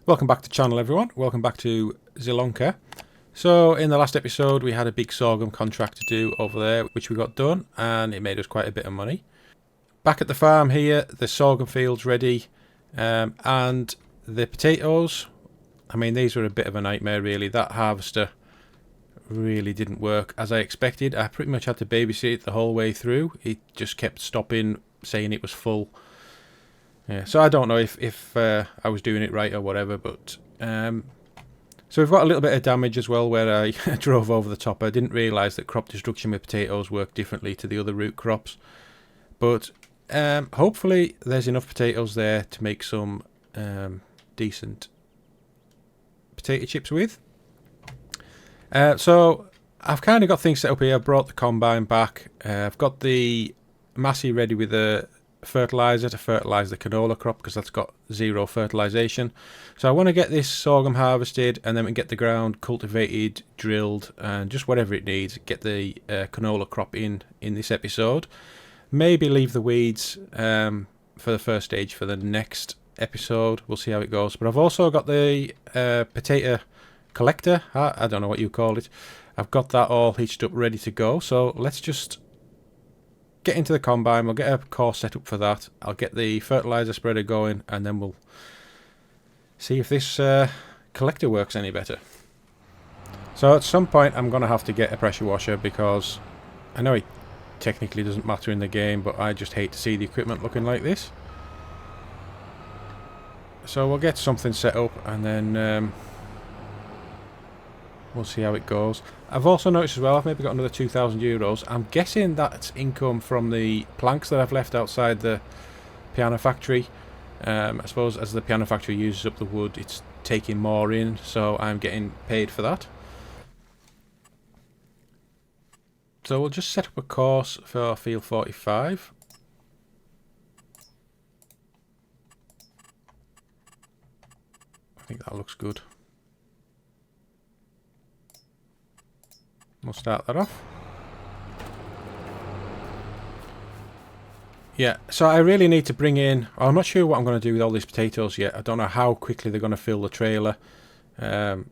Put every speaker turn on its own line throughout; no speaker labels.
Welcome back to the channel, everyone. Welcome back to Zielonka. So in the last episode we had a big sorghum contract to do over there, which we got done, and it made us quite a bit of money. Back at the farm here, the sorghum field's ready, and the potatoes, I mean, these were a bit of a nightmare really. That harvester really didn't work as I expected. I pretty much had to babysit it the whole way through. It just kept stopping, saying it was full. Yeah, so I don't know if I was doing it right or whatever, but so we've got a little bit of damage as well where I drove over the top. I didn't realise that crop destruction with potatoes worked differently to the other root crops, but hopefully there's enough potatoes there to make some decent potato chips with. So I've kind of got things set up here. I've brought the combine back. I've got the Massey ready with the fertilizer to fertilize the canola crop because that's got zero fertilization. So I want to get this sorghum harvested, and then we can get the ground cultivated, drilled, and just whatever it needs, get the canola crop in this episode. Maybe leave the weeds for the first stage for the next episode. We'll see how it goes. But I've also got the potato collector, I don't know what you call it. I've got that all hitched up ready to go, so let's just get into the combine. We'll get a course set up for that. I'll get the fertilizer spreader going, and then we'll see if this collector works any better. So at some point I'm going to have to get a pressure washer, because I know it technically doesn't matter in the game, but I just hate to see the equipment looking like this. So we'll get something set up, and then we'll see how it goes. I've also noticed as well, I've maybe got another €2,000. I'm guessing that's income from the planks that I've left outside the piano factory. I suppose as the piano factory uses up the wood, it's taking more in, so I'm getting paid for that. So we'll just set up a course for field 45. I think that looks good. We'll start that off. Yeah, so I really need to bring in... I'm not sure what I'm going to do with all these potatoes yet. I don't know how quickly they're going to fill the trailer, or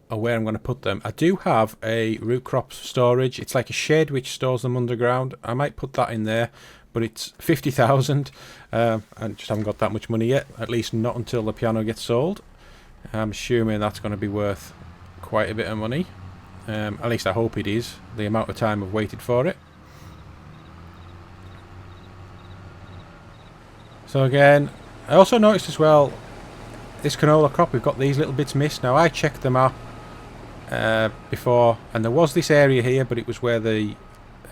where I'm going to put them. I do have a root crop storage. It's like a shed which stores them underground. I might put that in there, but it's 50,000. I just haven't got that much money yet, at least not until the piano gets sold. I'm assuming that's going to be worth quite a bit of money. At least I hope it is, the amount of time I've waited for it. So again, I also noticed as well, this canola crop, we've got these little bits missed. Now I checked them out before, and there was this area here, but it was where the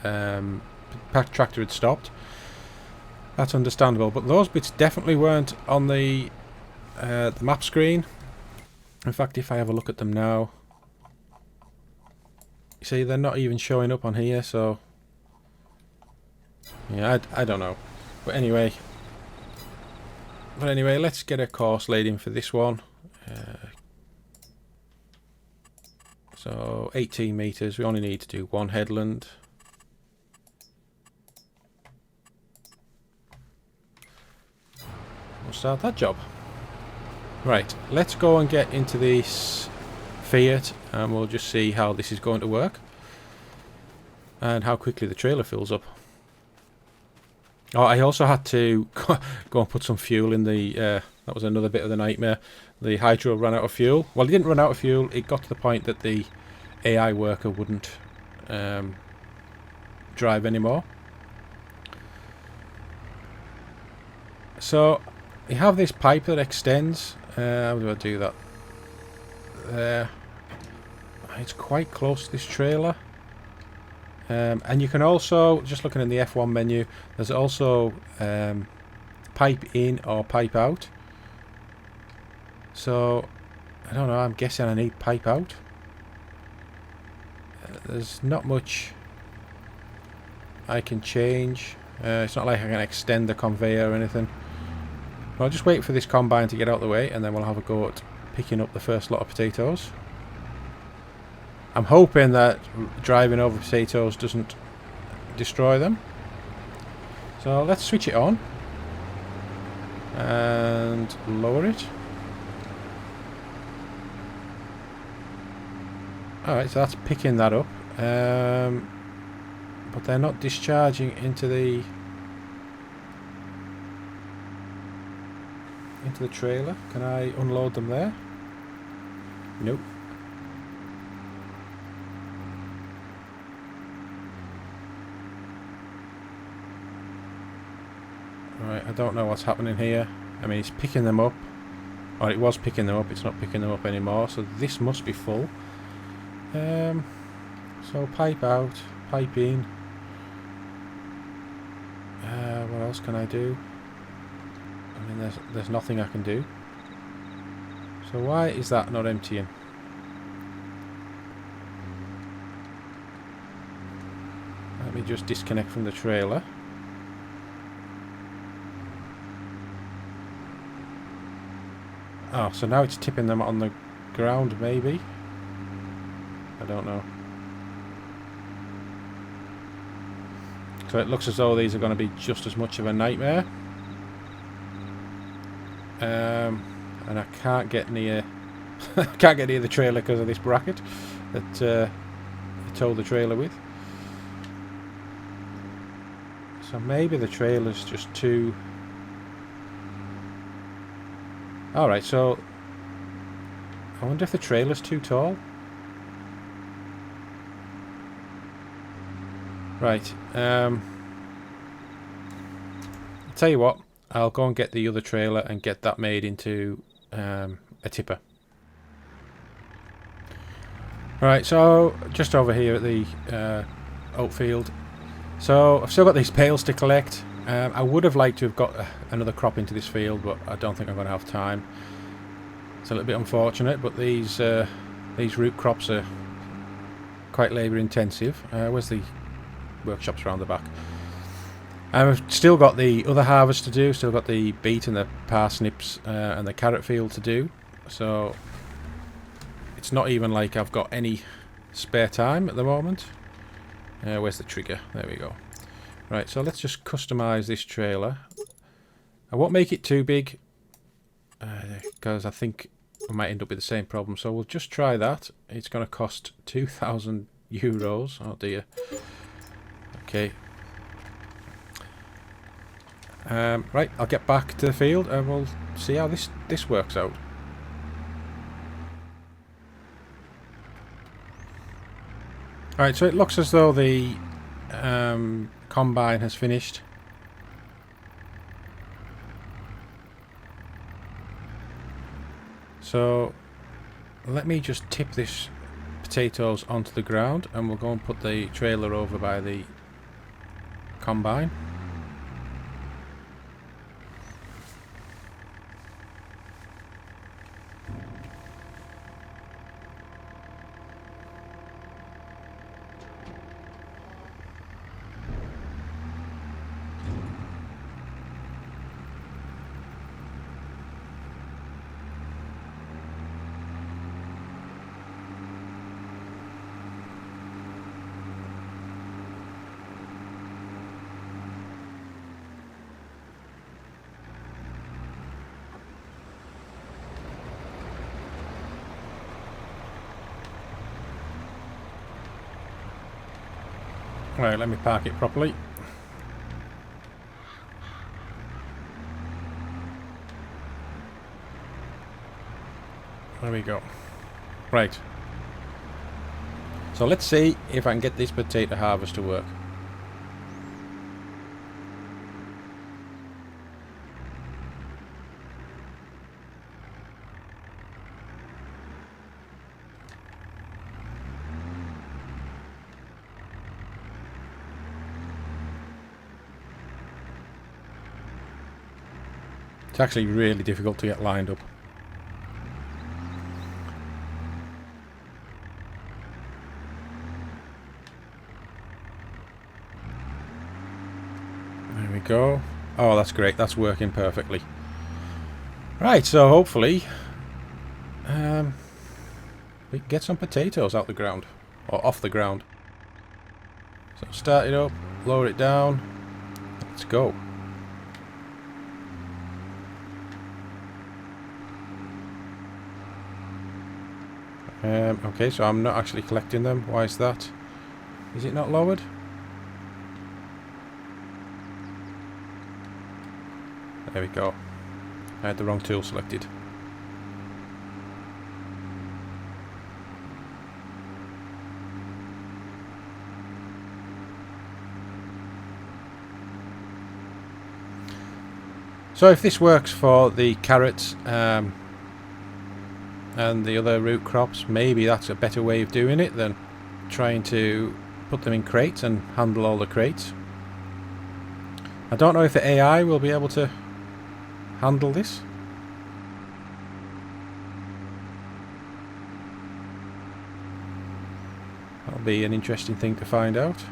tractor had stopped. That's understandable, but those bits definitely weren't on the map screen. In fact, if I have a look at them now, you see, they're not even showing up on here, so yeah, I don't know. But anyway, let's get a course laid in for this one. So 18 meters. We only need to do one headland. We'll start that job. Right, let's go and get into this Fiat, and we'll just see how this is going to work and how quickly the trailer fills up. Oh, I also had to go and put some fuel in the that was another bit of the nightmare. The hydro ran out of fuel. Well, it didn't run out of fuel, it got to the point that the AI worker wouldn't drive anymore. So you have this pipe that extends. How do I do that? There. It's quite close to this trailer, and you can also, just looking in the F1 menu, there's also pipe in or pipe out. So I don't know, I'm guessing I need pipe out. There's not much I can change. It's not like I can extend the conveyor or anything. I'll just wait for this combine to get out of the way, and then we'll have a go at picking up the first lot of potatoes. I'm hoping that driving over potatoes doesn't destroy them. So let's switch it on and lower it. Alright, so that's picking that up. But they're not discharging into the trailer. Can I unload them there? Nope. Right, I don't know what's happening here. I mean, it's picking them up. Or it was picking them up, it's not picking them up anymore. So this must be full. So pipe out, pipe in. What else can I do? I mean, there's nothing I can do. So why is that not emptying? Let me just disconnect from the trailer. Oh, so now it's tipping them on the ground, maybe? I don't know. So it looks as though these are going to be just as much of a nightmare. And I can't get near can't get near the trailer because of this bracket that I towed the trailer with. So maybe the trailer's just too... Alright, so I wonder if the trailer's too tall. Right, I'll tell you what, I'll go and get the other trailer and get that made into a tipper. Right, so just over here at the oat field. So I've still got these bales to collect. I would have liked to have got another crop into this field, but I don't think I'm going to have time. It's a little bit unfortunate, but these root crops are quite labour intensive. Where's the workshops around the back? I've still got the other harvest to do. Still got the beet and the parsnips and the carrot field to do. So it's not even like I've got any spare time at the moment. Where's the trigger? There we go. Right, so let's just customise this trailer. I won't make it too big because I think I might end up with the same problem. So we'll just try that. It's going to cost 2,000 euros. Oh dear. Okay. Right, I'll get back to the field and we'll see how this works out. Alright, so it looks as though the combine has finished. So let me just tip this potatoes onto the ground and we'll go and put the trailer over by the combine. Right, let me park it properly. There we go. Right. So let's see if I can get this potato harvest to work. It's actually really difficult to get lined up. There we go. Oh, that's great. That's working perfectly. Right, so hopefully we can get some potatoes out the ground. Or off the ground. So start it up, lower it down. Let's go. Okay, so I'm not actually collecting them. Why is that? Is it not lowered? There we go. I had the wrong tool selected. So if this works for the carrots and the other root crops, maybe that's a better way of doing it than trying to put them in crates and handle all the crates. I don't know if the AI will be able to handle this. That'll be an interesting thing to find out.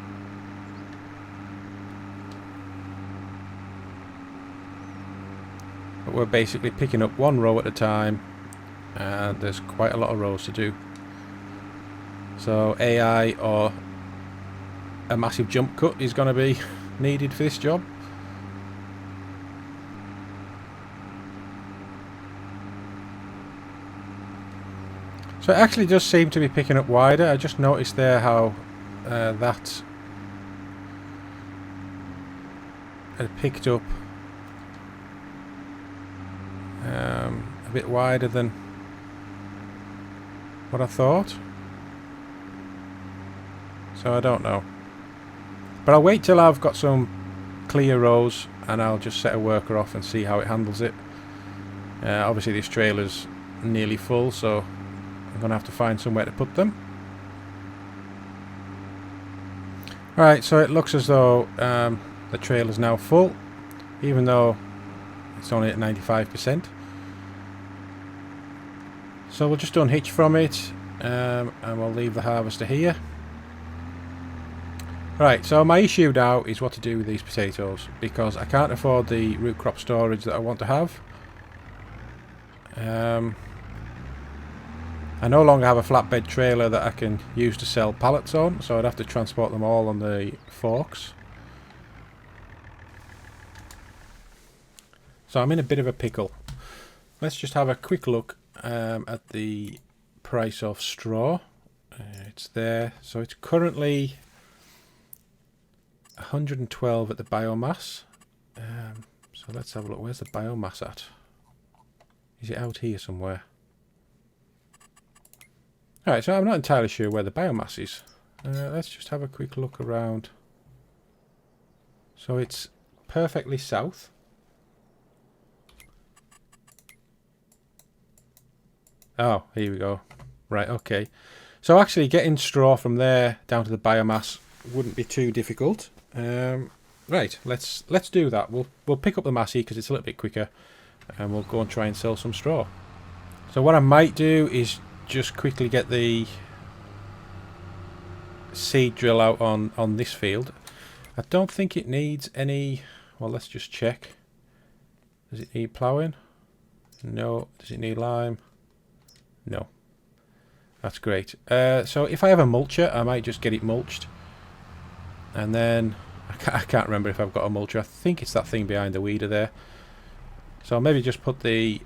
But we're basically picking up one row at a time, and there's quite a lot of rows to do. So AI or a massive jump cut is going to be needed for this job. So it actually does seem to be picking up wider. I just noticed there how that had picked up a bit wider than what I thought. So I don't know. But I'll wait till I've got some clear rows and I'll just set a worker off and see how it handles it. Obviously this trailer's nearly full, so I'm going to have to find somewhere to put them. Right, so it looks as though the trailer's now full, even though it's only at 95%. So we'll just unhitch from it and we'll leave the harvester here. Right, so my issue now is what to do with these potatoes, because I can't afford the root crop storage that I want to have. I no longer have a flatbed trailer that I can use to sell pallets on, so I'd have to transport them all on the forks. So I'm in a bit of a pickle. Let's just have a quick look at the price of straw. It's there. So it's currently 112 at the biomass. So let's have a look. Where's the biomass at? Is it out here somewhere? Alright, so I'm not entirely sure where the biomass is. Let's just have a quick look around. So it's perfectly south. Oh, here we go. Right, okay. So actually getting straw from there down to the biomass wouldn't be too difficult. Right, let's do that. We'll pick up the massey because it's a little bit quicker, and we'll go and try and sell some straw. So what I might do is just quickly get the seed drill out on this field. I don't think it needs any. Well, let's just check. Does it need ploughing? No. Does it need lime? No. That's great. So if I have a mulcher, I might just get it mulched, and then I can't remember if I've got a mulcher. I think it's that thing behind the weeder there. So I'll maybe just put the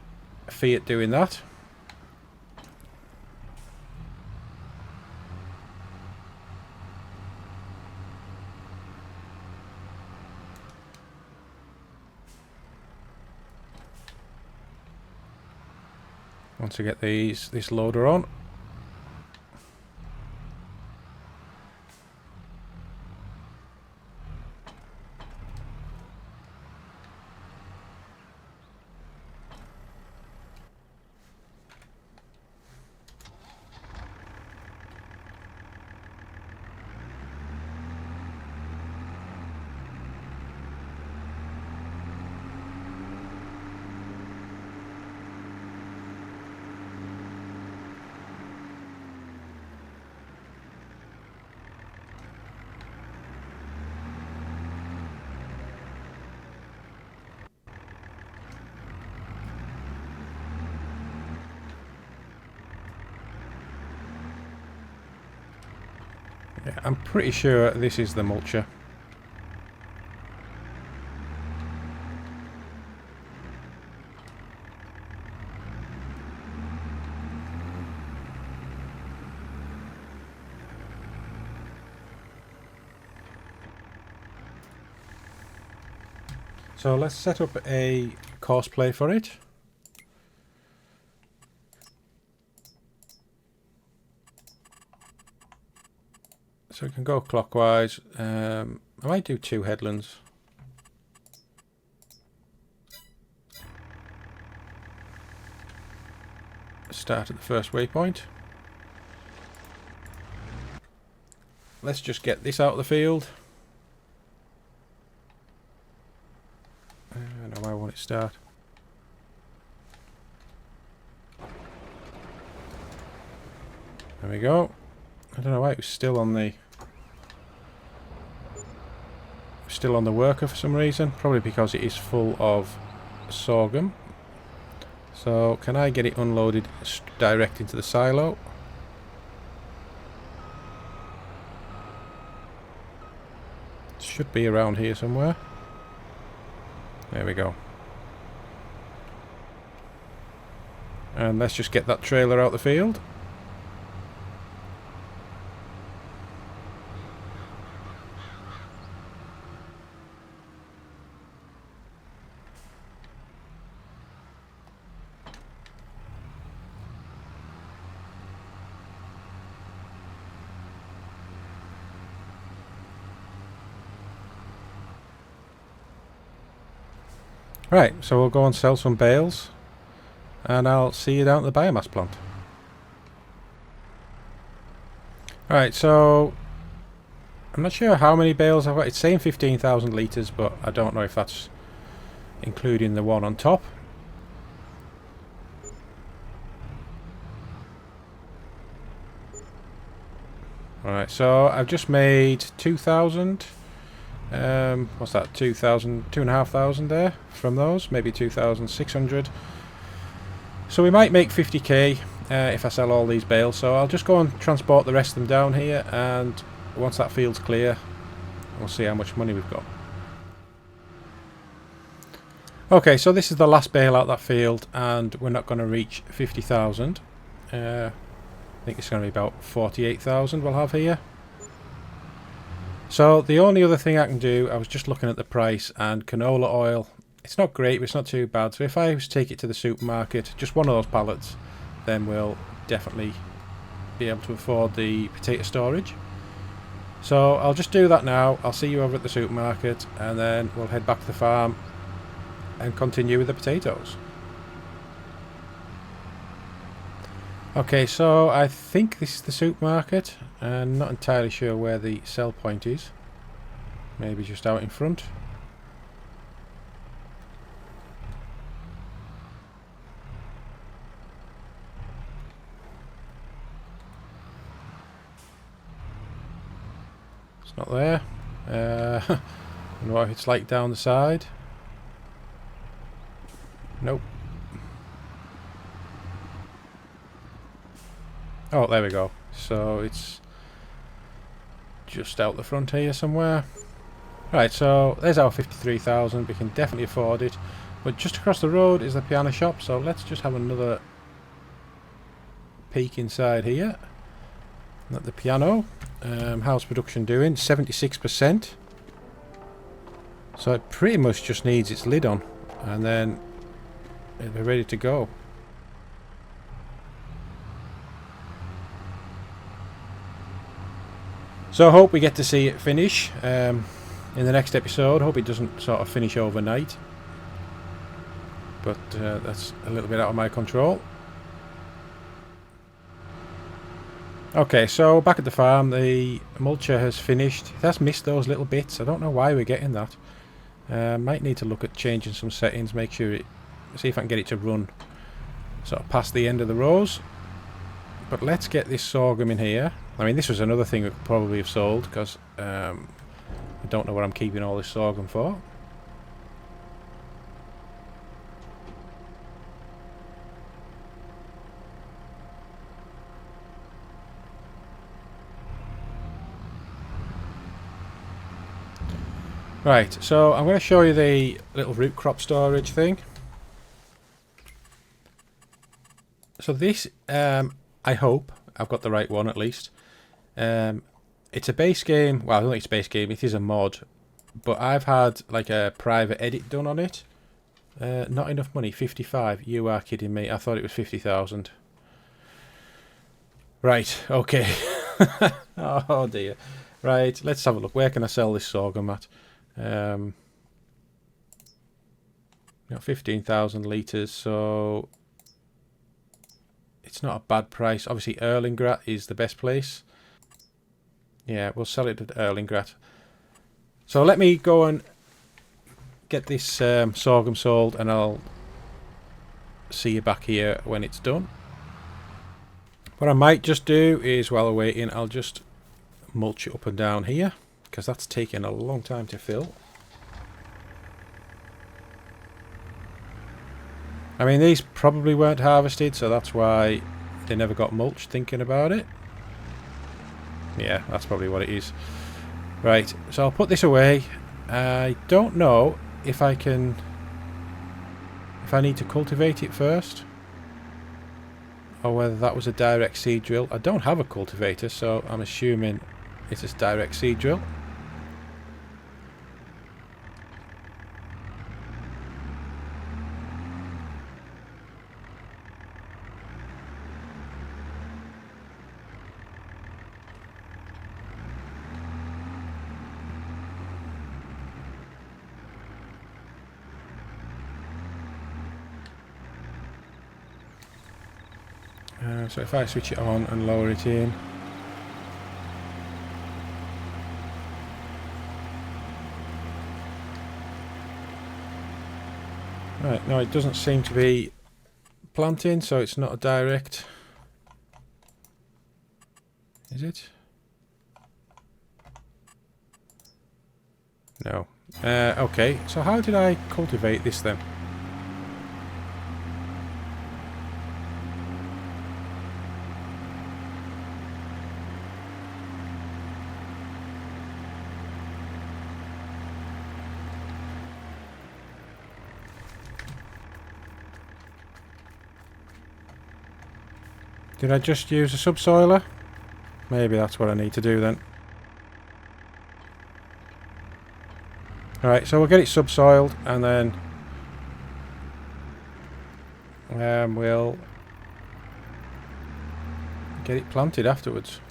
Fiat doing that. Once I get this loader on. Yeah, I'm pretty sure this is the mulcher. So let's set up a course play for it. So we can go clockwise. I might do 2 headlands. Start at the first waypoint. Let's just get this out of the field. I don't know why I want it to start. There we go. I don't know why it was still on the worker for some reason. Probably because it is full of sorghum. So can I get it unloaded direct into the silo? It should be around here somewhere. There we go. And let's just get that trailer out the field. Right, so we'll go and sell some bales, and I'll see you down at the biomass plant. Alright, so I'm not sure how many bales I've got. It's saying 15,000 litres, but I don't know if that's including the one on top. Alright, so I've just made 2,000. What's that? 2,500 there from those, maybe 2,600. So we might make 50k if I sell all these bales. So I'll just go and transport the rest of them down here, and once that field's clear, we'll see how much money we've got. Okay, so this is the last bale out that field, and we're not going to reach 50,000. I think it's going to be about 48,000 we'll have here. So the only other thing I can do, I was just looking at the price, and canola oil, it's not great, but it's not too bad. So if I was to take it to the supermarket, just one of those pallets, then we'll definitely be able to afford the potato storage. So I'll just do that now. I'll see you over at the supermarket, and then we'll head back to the farm and continue with the potatoes. Okay, so I think this is the supermarket, and not entirely sure where the sell point is. Maybe just out in front. It's not there. I don't know what it's like down the side. Nope. Oh, there we go. So it's just out the front here somewhere. Right, so there's our 53,000. We can definitely afford it. But just across the road is the piano shop, so let's just have another peek inside here. At the piano. How's production doing? 76%. So it pretty much just needs its lid on, and then it'll be ready to go. So I hope we get to see it finish in the next episode. I hope it doesn't sort of finish overnight. But that's a little bit out of my control. Okay, so back at the farm, the mulcher has finished. It has missed those little bits. I don't know why we're getting that. Might need to look at changing some settings, make sure it, see if I can get it to run sort of past the end of the rows. But let's get this sorghum in here. I mean, this was another thing we could probably have sold, because I don't know what I'm keeping all this sorghum for. Right, so I'm going to show you the little root crop storage thing. So this, I hope I've got the right one at least. It's a base game. Well, I don't think it's a base game. It is a mod, but I've had like a private edit done on it. Not enough money, 55. You are kidding me. I thought it was 50,000. Right, okay. Oh dear. Right, let's have a look. Where can I sell this sorghum at? Got 15,000 litres, so it's not a bad price. Obviously, Erlingrat is the best place. Yeah, we'll sell it at Erlingrat. So let me go and get this sorghum sold, and I'll see you back here when it's done. What I might just do is, while we're waiting, I'll just mulch it up and down here, because that's taking a long time to fill. I mean, these probably weren't harvested, so that's why they never got mulched, thinking about it. Yeah, that's probably what it is. Right, so I'll put this away. I don't know if I can... if I need to cultivate it first, or whether that was a direct seed drill. I don't have a cultivator, so I'm assuming it's a direct seed drill. So if I switch it on and lower it in, right, no, it doesn't seem to be planting, so it's not a direct, is it? No. Okay, so how did I cultivate this then? Did I just use a subsoiler? Maybe that's what I need to do then. Alright, so we'll get it subsoiled, and then we'll get it planted afterwards.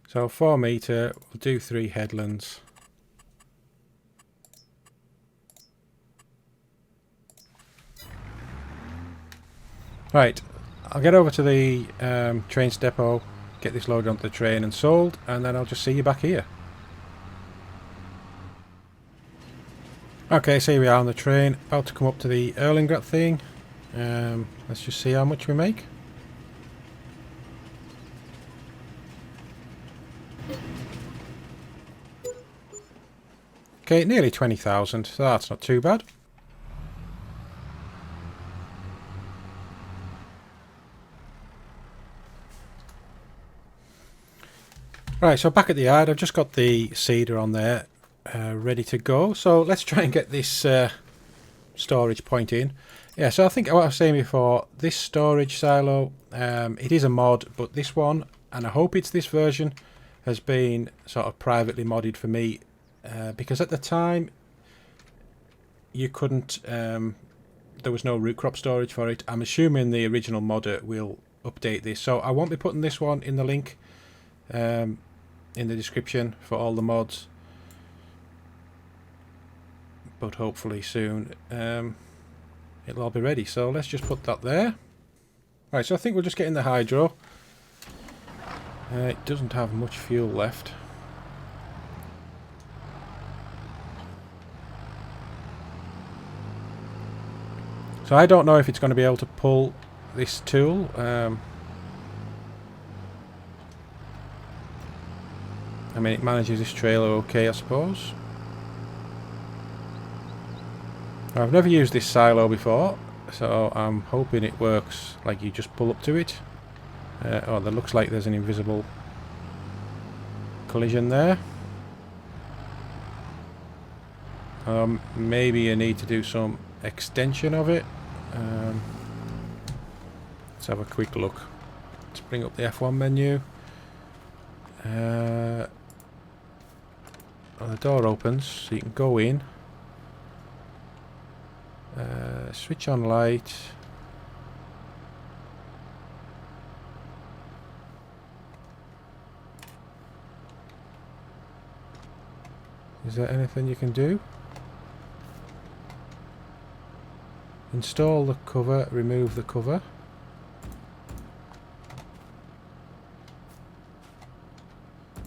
So 4 metre, we'll do 3 headlands. Right, I'll get over to the trains depot, get this loaded onto the train and sold, and then I'll just see you back here. Okay, so here we are on the train, about to come up to the Erlingrat thing. Let's just see how much we make. Okay, nearly 20,000, so that's not too bad. Right, so back at the yard, I've just got the seeder on there, ready to go. So let's try and get this storage point in. Yeah, so I think what I was saying before, this storage silo, it is a mod, but this one, and I hope it's this version, has been sort of privately modded for me. Because at the time you couldn't, there was no root crop storage for it. I'm assuming the original modder will update this, so I won't be putting this one in the link in the description for all the mods, but hopefully soon it'll all be ready. So let's just put that there. Right, so I think we'll just get in the hydro. It doesn't have much fuel left. So I don't know if it's going to be able to pull this tool. I mean, it manages this trailer okay, I suppose. I've never used this silo before, so I'm hoping it works like you just pull up to it. Oh, there looks like there's an invisible collision there. Maybe you need to do some extension of it. Let's have a quick look. Let's bring up the F1 menu. Oh, the door opens, so you can go in. Switch on light. Is there anything you can do? Install the cover, remove the cover.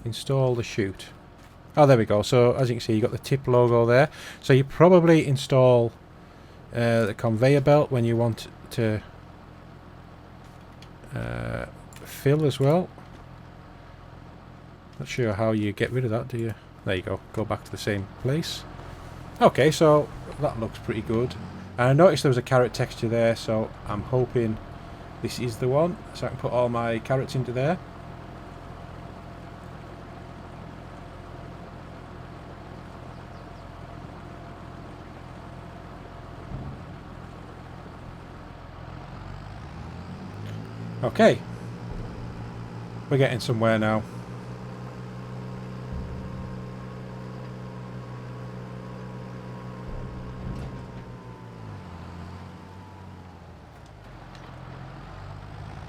Install the chute. Oh, there we go. So as you can see, you got the tip logo there. So you probably install the conveyor belt when you want to fill as well. Not sure how you get rid of that, do you? There you go. Go back to the same place. Okay, so that looks pretty good. And I noticed there was a carrot texture there, so I'm hoping this is the one. So I can put all my carrots into there. Okay. We're getting somewhere now.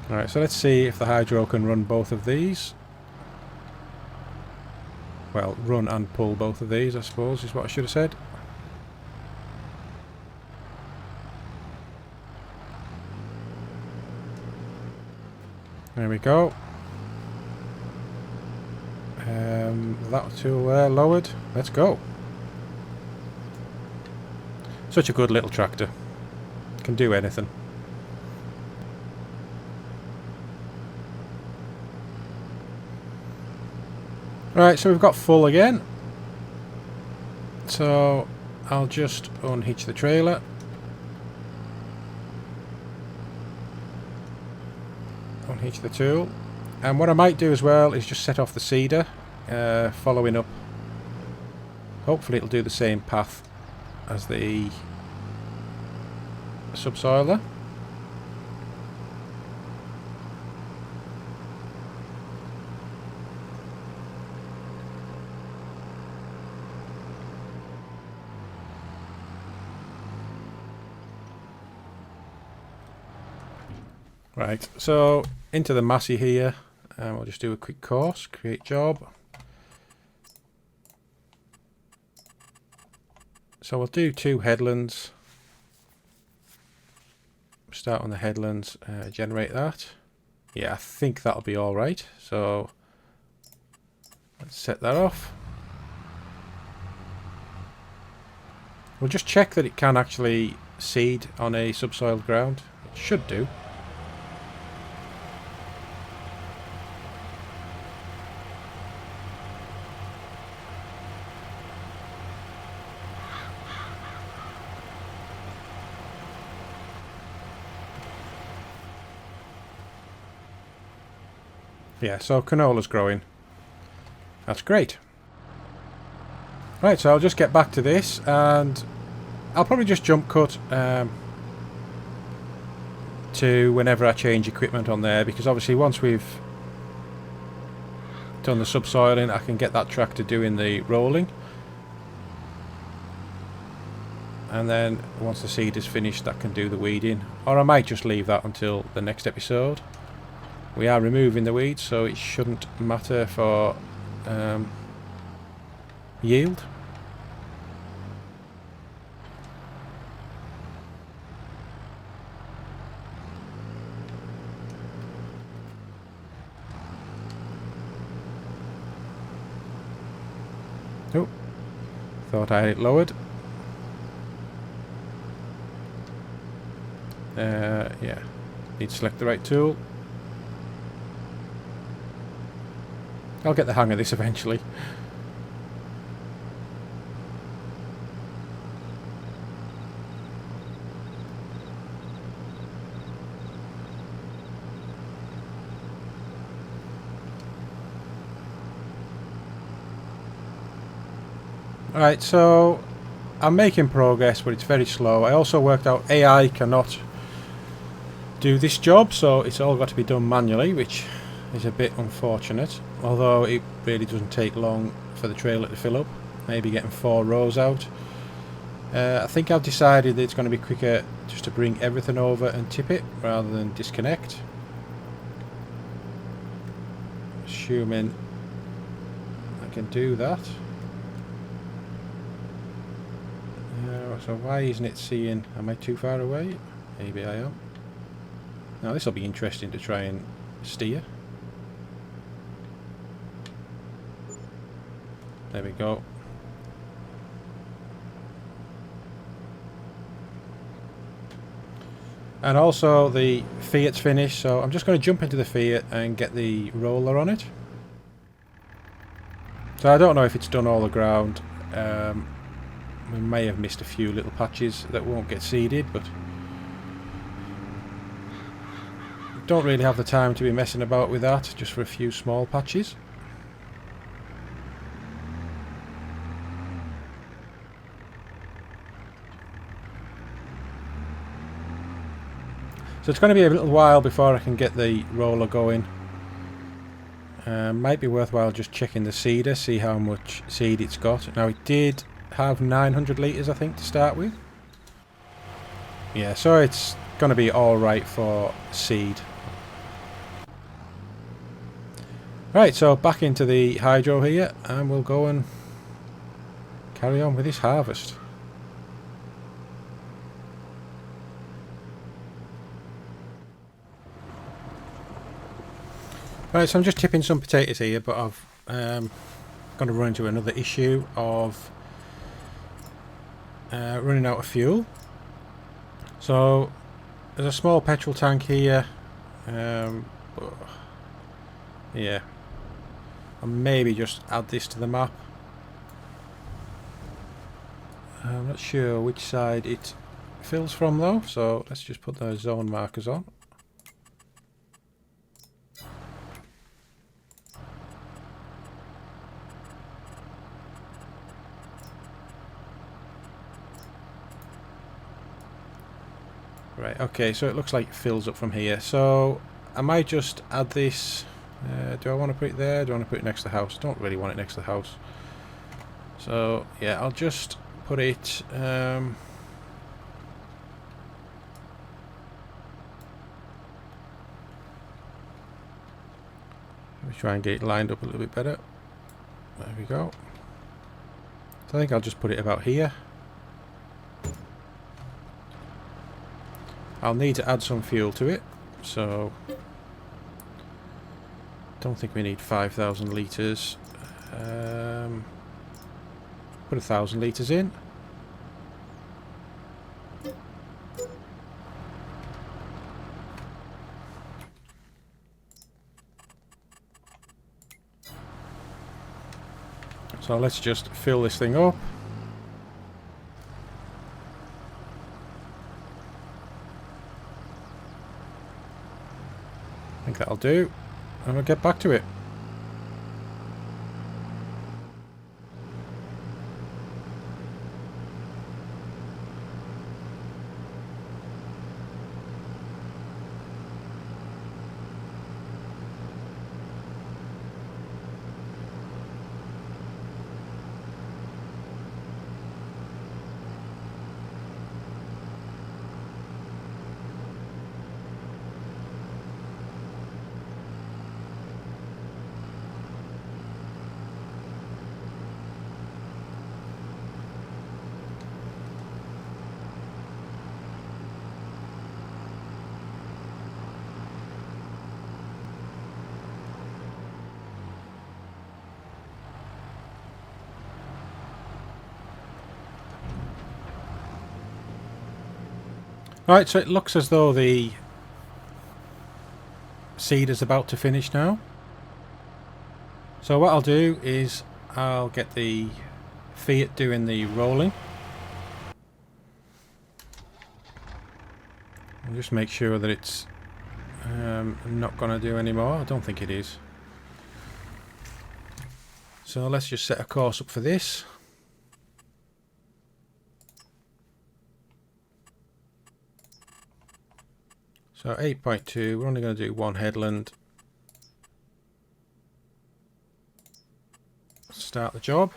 Alright, so let's see if the hydro can run both of these. Well, run and pull both of these, I suppose, is what I should have said. There we go. That tool there lowered. Let's go. Such a good little tractor. Can do anything. Right, so we've got full again. So I'll just unhitch the trailer. Unhitch the tool. And what I might do as well is just set off the seeder, following up. Hopefully it'll do the same path as the subsoiler. Right, so into the Massey here, and we'll just do a quick course, create job. So we'll do 2 headlands. Start on the headlands, generate that. Yeah, I think that'll be alright. So let's set that off. We'll just check that it can actually seed on a subsoil ground. It should do. Yeah, so canola's growing. That's great. Right, so I'll just get back to this, and I'll probably just jump cut to whenever I change equipment on there, because obviously once we've done the subsoiling, I can get that tractor doing the rolling. And then once the seed is finished, that can do the weeding. Or I might just leave that until the next episode. We are removing the weeds, so it shouldn't matter for yield. Oh, thought I had it lowered. Yeah, need to select the right tool. I'll get the hang of this eventually. Right, so I'm making progress, but it's very slow. I also worked out AI cannot do this job, so it's all got to be done manually, which is a bit unfortunate. Although it really doesn't take long for the trailer to fill up. Maybe getting 4 rows out. I think I've decided that it's going to be quicker just to bring everything over and tip it rather than disconnect. Assuming I can do that. So why isn't it seeing? Am I too far away? Maybe I am. Now this will be interesting to try and steer. There we go. And also the Fiat's finished, so I'm just going to jump into the Fiat and get the roller on it. So I don't know if it's done all the ground. We may have missed a few little patches that won't get seeded, but don't really have the time to be messing about with that, just for a few small patches. So it's going to be a little while before I can get the roller going. Might be worthwhile just checking the seeder, see how much seed it's got. Now it did have 900 litres I think to start with. Yeah, so it's going to be alright for seed. Right, so back into the hydro here and we'll go and carry on with this harvest. Right, so I'm just tipping some potatoes here, but I've going to run into another issue of running out of fuel. So there's a small petrol tank here. Yeah, I'll maybe just add this to the map. I'm not sure which side it fills from though, so let's just put those zone markers on. Right, okay, so it looks like it fills up from here. So I might just add this. Do I want to put it there? Do I want to put it next to the house? I don't really want it next to the house. So yeah, I'll just put it. Let me try and get it lined up a little bit better. There we go. So I think I'll just put it about here. I'll need to add some fuel to it, so don't think we need 5,000 litres. Put 1,000 litres in. So let's just fill this thing up. I think that'll do, and we'll get back to it. Right, so it looks as though the seed is about to finish now. So what I'll do is I'll get the Fiat doing the rolling. I'll just make sure that it's not going to do any more. I don't think it is. So let's just set a course up for this. So 8.2, we're only going to do one headland. Start the job.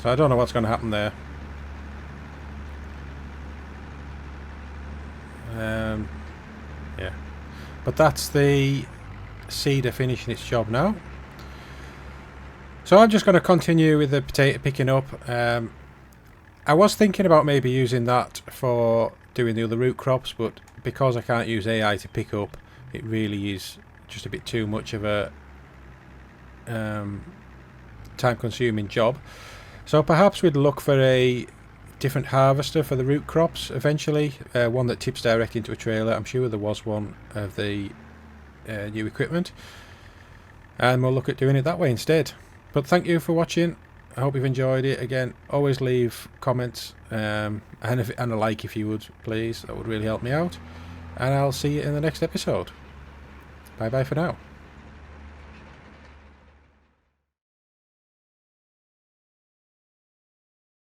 So I don't know what's going to happen there. Yeah, but that's the seeder finishing its job now. So I'm just going to continue with the potato picking up. I was thinking about maybe using that for doing the other root crops, but because I can't use AI to pick up, it really is just a bit too much of a time-consuming job. So perhaps we'd look for a different harvester for the root crops eventually, one that tips direct into a trailer. I'm sure there was one of the new equipment, and we'll look at doing it that way instead. But thank you for watching. I hope you've enjoyed it. Again, always leave comments and a like if you would, please. That would really help me out. And I'll see you in the next episode. Bye bye for now.